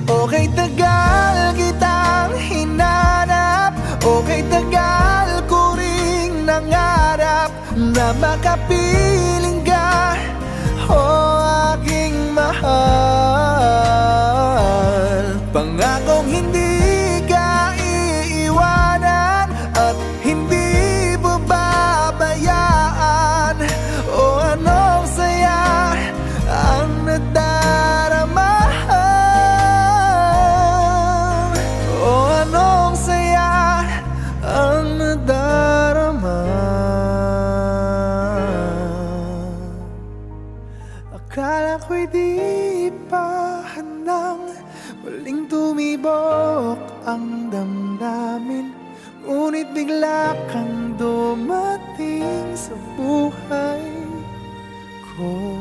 Okay, tagal kitang hinanap, okay, tagal ko ring nangarap na makapiling ka, aking mahal. Pangakong hindi ka iiwanan at hindi babayaan. Anong saya ang nadarama, anong saya ang nadarama. Akala ko'y di pa handang muling tumibok ang damdamin, ngunit bigla kang dumating sa buhay ko.